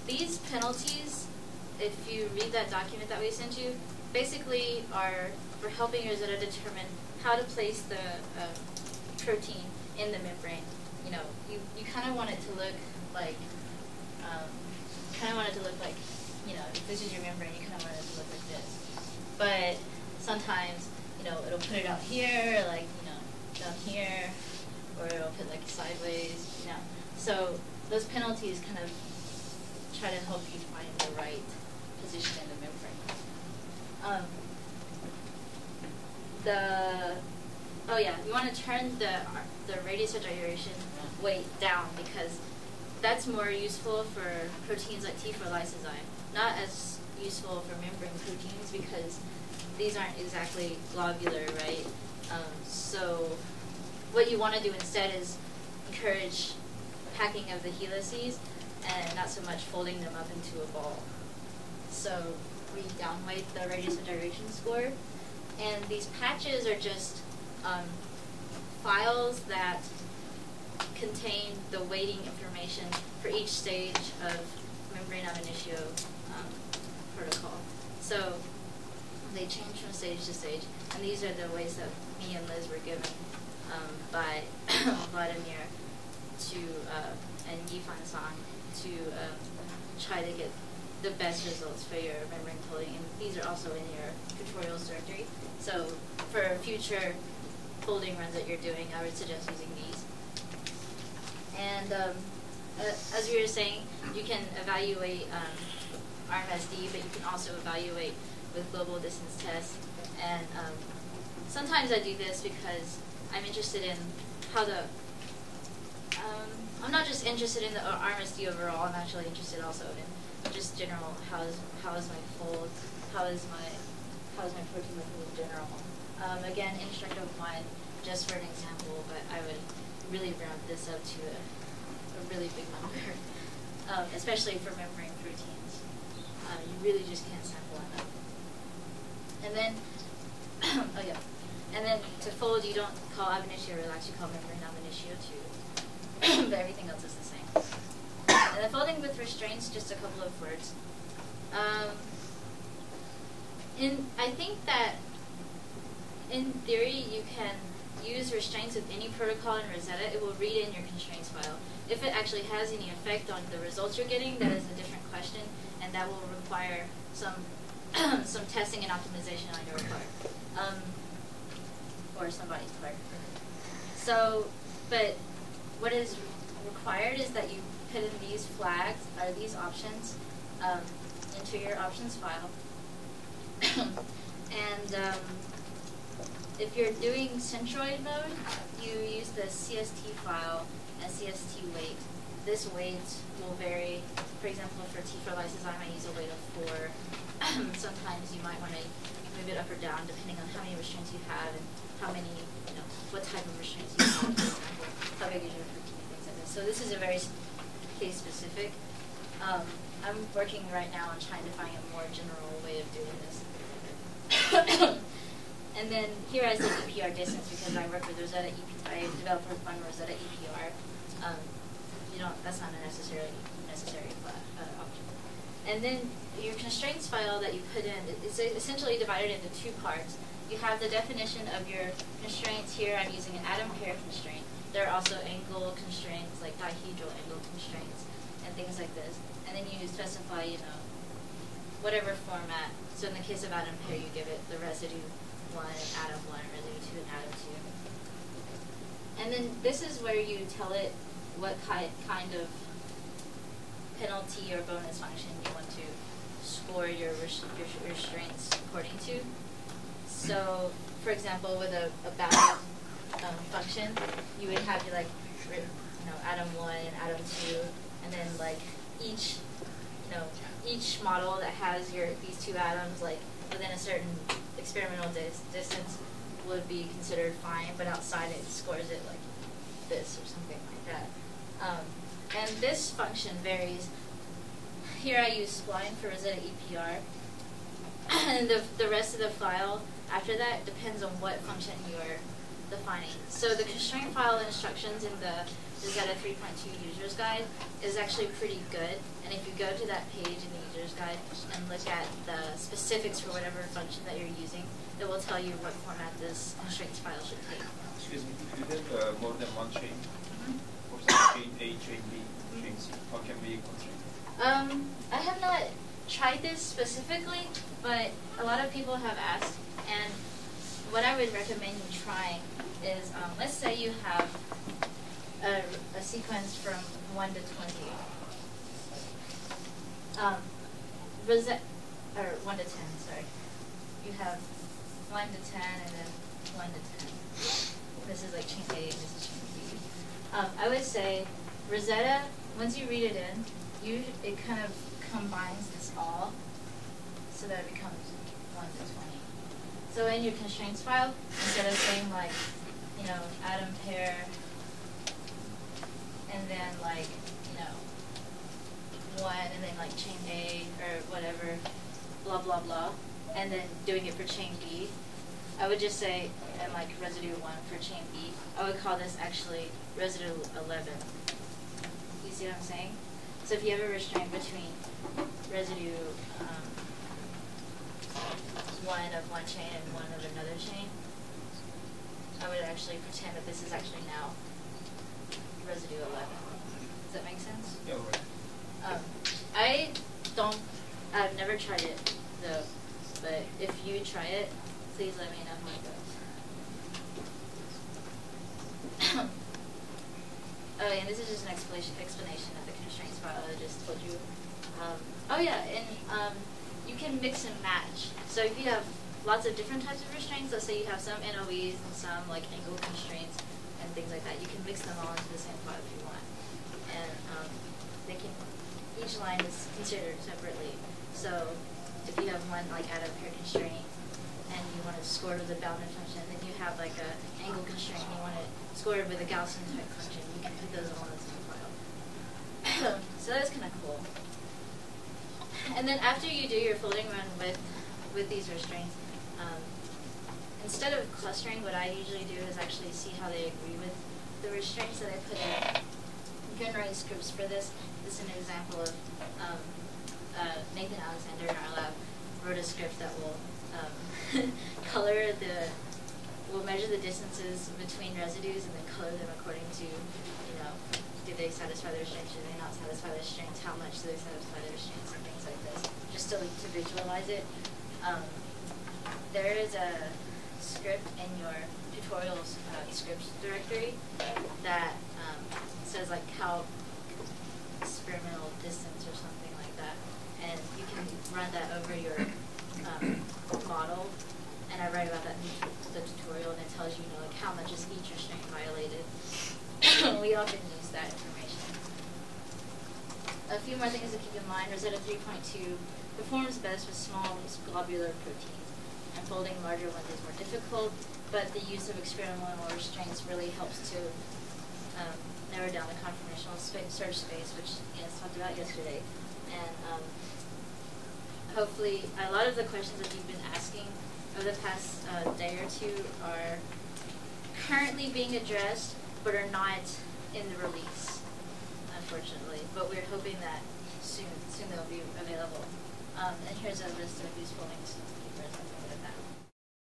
these penalties, if you read that document that we sent you, basically are for helping Rosetta determine how to place the protein in the membrane. You know, you kind of want it to look like, you know, if this is your membrane, you kind of want it to look like this. But sometimes, you know, it'll put it out here, like, you know, down here, or it'll put like sideways, you know. So those penalties kind of try to help you find the right position in the membrane. You want to turn the radius of gyration weight down, because that's more useful for proteins like T4 lysozyme, not as useful for membrane proteins because these aren't exactly globular, right? So what you want to do instead is encourage packing of the helices and not so much folding them up into a ball. So we downweight the radius of gyration score, and these patches are just files that contain the weighting information for each stage of membrane ab initio protocol. So they change from stage to stage, and these are the ways that me and Liz were given by Vladimir and Yifan Song to try to get the best results for your membrane folding, and these are also in your tutorials directory. So for future folding runs that you're doing, I would suggest using these. And as we were saying, you can evaluate RMSD, but you can also evaluate with global distance tests. And sometimes I do this because I'm interested in how the I'm not just interested in the RMSD overall. I'm actually interested also in just general how is my fold, how is my protein looking in general. Again, instructive one just for an example, but I would really round this up to a really big number, especially for membrane proteins. You really just can't sample enough. And then, and then to fold, you don't call ab initio relax, you call membrane ab initio too. But everything else is the same. And then folding with restraints, just a couple of words. I think that in theory you can use restraints with any protocol in Rosetta. It will read in your constraints file. If it actually has any effect on the results you're getting, that is a different question, and that will require some some testing and optimization on your part, or somebody's part. So, but what is required is that you put in these flags, or these options, into your options file. And if you're doing centroid mode, you use the CST file and CST weight. This weight will vary. For example, for T4 lysozyme, I use a weight of 4. Sometimes you might want to move it up or down depending on how many restraints you have and how many, what type of restraints you have, for example, how big is your protein, things like this. So this is a very case specific. I'm working right now on trying to find a more general way of doing this. And then here I said EPR distance because I work with Rosetta EPR. I developed on Rosetta EPR. That's not a necessary option. And then your constraints file that you put in is essentially divided into 2 parts. You have the definition of your constraints here. I'm using an atom pair constraint. There are also angle constraints, like dihedral angle constraints, and things like this. And then you specify, whatever format. So in the case of atom pair, you give it the residue 1 and atom 1, residue 2 and atom 2. And then this is where you tell it what kind of penalty or bonus function you want to score your restraints according to. So, for example, with a backup function, you would have atom 1 and atom 2, and then each model that has these 2 atoms within a certain experimental distance would be considered fine, but outside it scores it like this or something like that. And this function varies. Here I use spline for Rosetta EPR, and the rest of the file after that depends on what function you're defining. So the constraint file instructions in the Rosetta 3.2 User's Guide is actually pretty good. And if you go to that page in the User's Guide and look at the specifics for whatever function that you're using, it will tell you what format this constraints file should take. Excuse me, if you have more than one chain, for example, chain A, chain B, chain C, how can we constrain? I have not tried this specifically, but a lot of people have asked, and what I would recommend you trying is, let's say you have a sequence from 1 to 20. Or 1 to 10, sorry. You have 1 to 10 and then 1 to 10. This is like chain A and this is chain B. I would say Rosetta, once you read it in, it kind of combines this all so that it becomes 1 to 20. So in your constraints file, instead of saying like, you know, atom pair, and then like, you know, 1, and then like chain A or whatever, blah, blah, blah, and then doing it for chain B, I would just say, and like residue 1 for chain B, I would call this actually residue 11. You see what I'm saying? So if you have a restraint between residue 1 of one chain and 1 of another chain, I would actually pretend that this is actually now residue 11. Does that make sense? Yeah, right. I've never tried it though, but if you try it, please let me know how it goes. Oh, and this is just an explanation of the constraints file I just told you. Oh yeah, and you can mix and match. So if you have lots of different types of restraints, let's say you have some NOEs and some like angle constraints and things like that, you can mix them all into the same file if you want. And each line is considered separately. So if you have one like atom pair constraint and you want to score it with a bounded function, then you have like an angle constraint and you want to score it with a Gaussian type function, you can put those all in the same file. So that's kind of cool. And then after you do your folding run with these restraints, instead of clustering, what I usually do is actually see how they agree with the restraints that I put in. You can write scripts for this. This is an example of Nathan Alexander in our lab wrote a script that will will measure the distances between residues and then color them according to, you know, do they satisfy the restraints, do they not satisfy the restraints, how much do they satisfy the restraints, and things like this, just to visualize it. There is a script in your tutorials scripts directory that says like calc experimental distance or something like that, and you can run that over your model. And I write about that in the tutorial, and it tells you, like how much is each restraint violated. We often use that information. A few more things to keep in mind. Rosetta 3.2 performs best with small globular proteins, and folding larger ones is more difficult, but the use of experimental restraints really helps to narrow down the conformational search space, which Ines talked about yesterday. And hopefully, a lot of the questions that you've been asking over the past day or two are currently being addressed, but are not in the release, unfortunately. But we're hoping that soon they'll be available. And here's a list of these foldings.